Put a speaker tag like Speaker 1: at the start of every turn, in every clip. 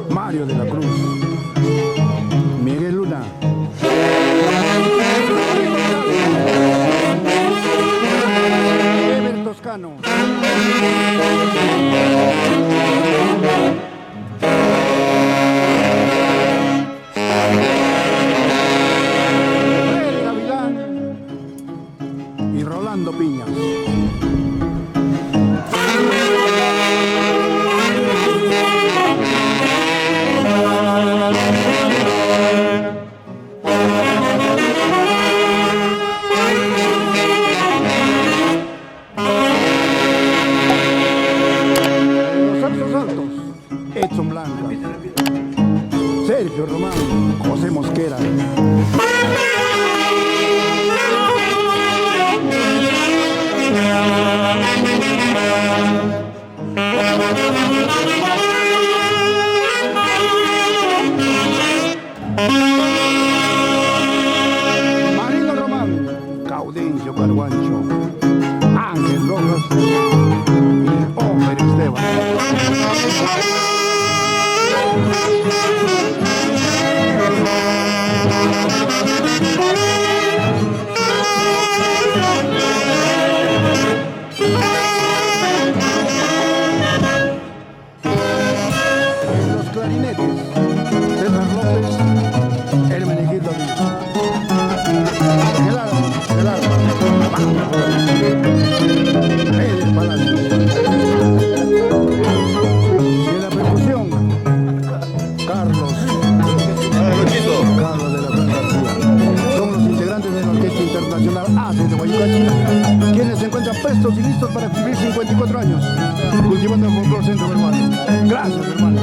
Speaker 1: Mario de la Cruz, Miguel Luna, Ever Toscano, Freddy Gavilán y Rolando Piñas. Edson Blanca, Sergio Román, José Mosquera. Marino Román, Caudencio Carguancho, Ángel Rojas y Homer Esteban. Los clarinetes, César López, Hermenegildo Díaz. El arma, Pérez Palacio. Y en la percusión, Carlos de la Gran García. Son los integrantes de la Orquesta Internacional ACE de Guayucachi, quienes se encuentran prestos y listos para cumplir 54 años, cultivando el folclore centro peruano. Gracias, hermanos.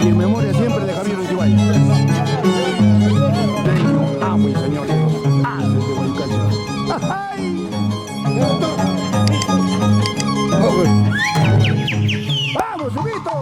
Speaker 1: Y en memoria siempre de Javier Uruguay. Tengo amo y señores, ACE de Guayucachi. ¡Ay! ¡Vamos, Subito!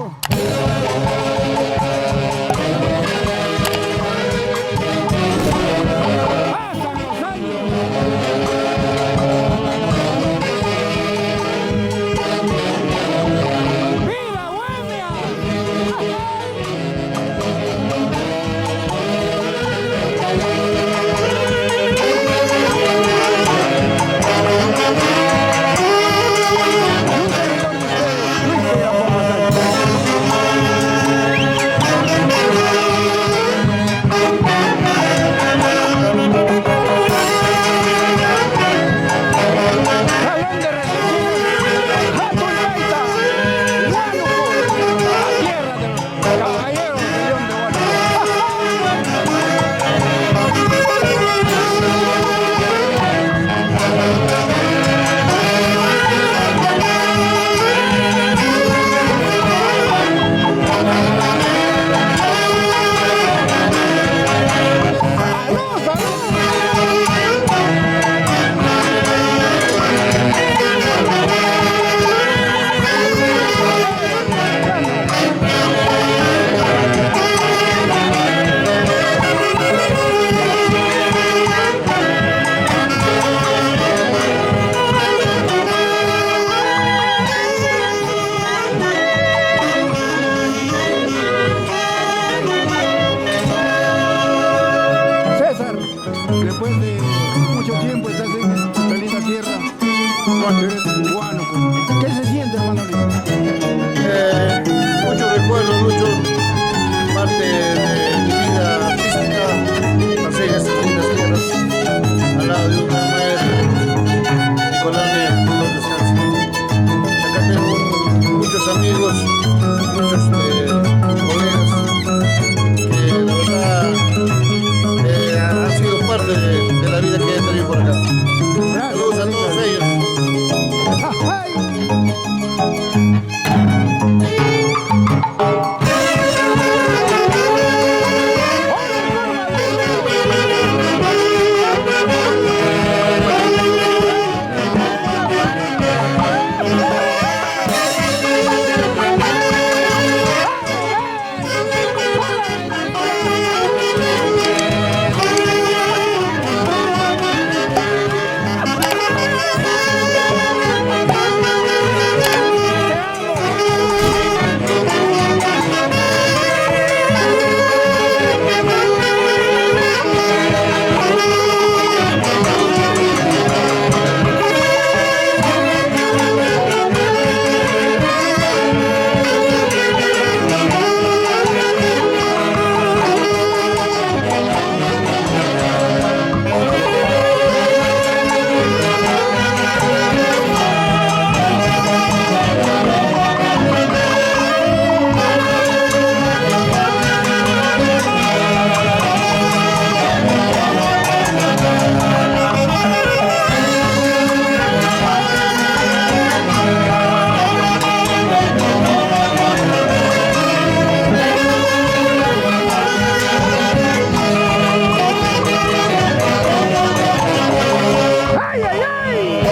Speaker 1: Después de mucho tiempo estás en esta linda tierra, cuando eres cubano, ¿qué se siente, hermano?
Speaker 2: Muchos recuerdos, mucho parte de mi vida artística, pasé en estas lindas tierras, al lado de un gran maestro, Nicolás de los Descansos. Acá tengo muchos amigos, muchos colegas, que la verdad han sido parte de la vida que he tenido por acá. Saludos a todos ellos.
Speaker 1: ay, ay!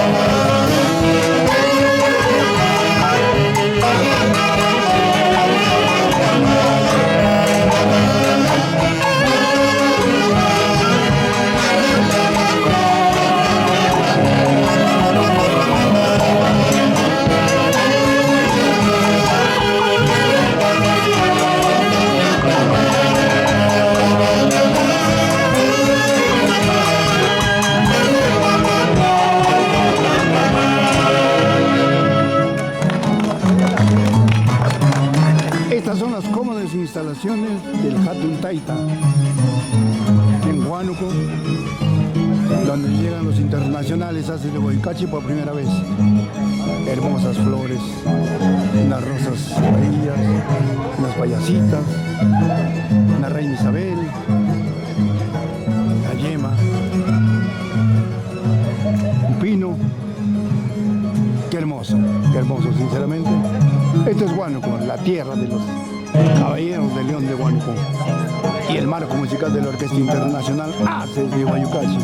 Speaker 1: Estas son las cómodas instalaciones del Hatun Taita en Huánuco, donde llegan los internacionales hacia de Huaycachi por primera vez. Hermosas flores, unas rosas amarillas, unas payasitas, una reina Isabel, la yema, un pino. Qué hermoso, sinceramente. Esto es Huánuco, la tierra de los caballeros de León de Huánuco. Y el marco musical de la Orquesta Internacional Haces de Huaycachi.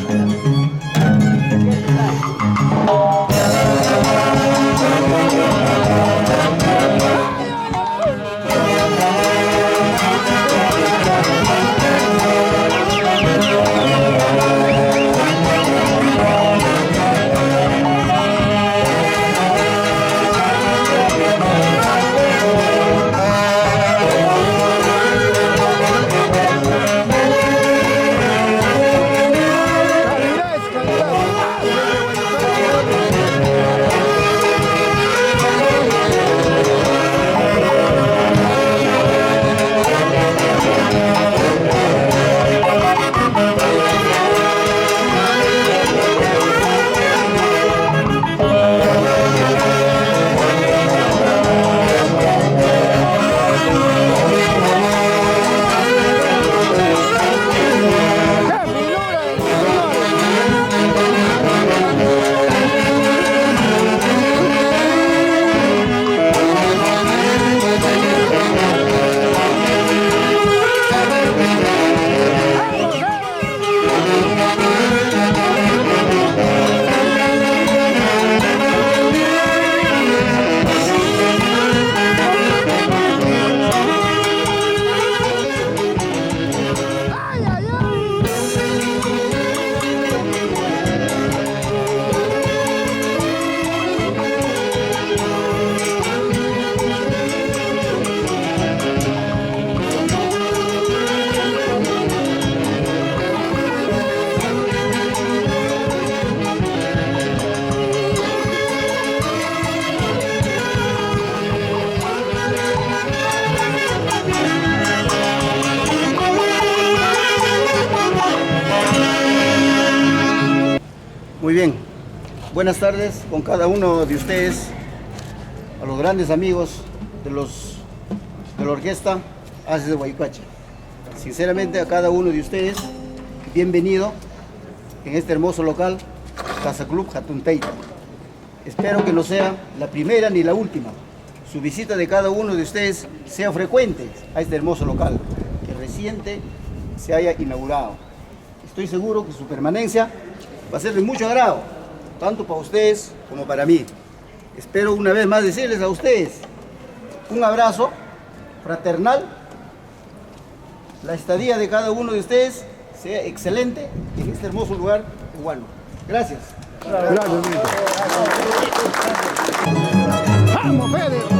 Speaker 3: Muy bien, buenas tardes con cada uno de ustedes, a los grandes amigos de la orquesta Haces de Huaycachi. Sinceramente a cada uno de ustedes, bienvenido en este hermoso local, Casa Club Hatun Taita. Espero que no sea la primera ni la última. Su visita de cada uno de ustedes sea frecuente a este hermoso local, que reciente se haya inaugurado. Estoy seguro que su permanencia va a ser de mucho agrado, tanto para ustedes como para mí. Espero una vez más decirles a ustedes un abrazo fraternal. La estadía de cada uno de ustedes sea excelente en este hermoso lugar cubano. Gracias.
Speaker 1: Gracias, amigo. ¡Vamos, Fede!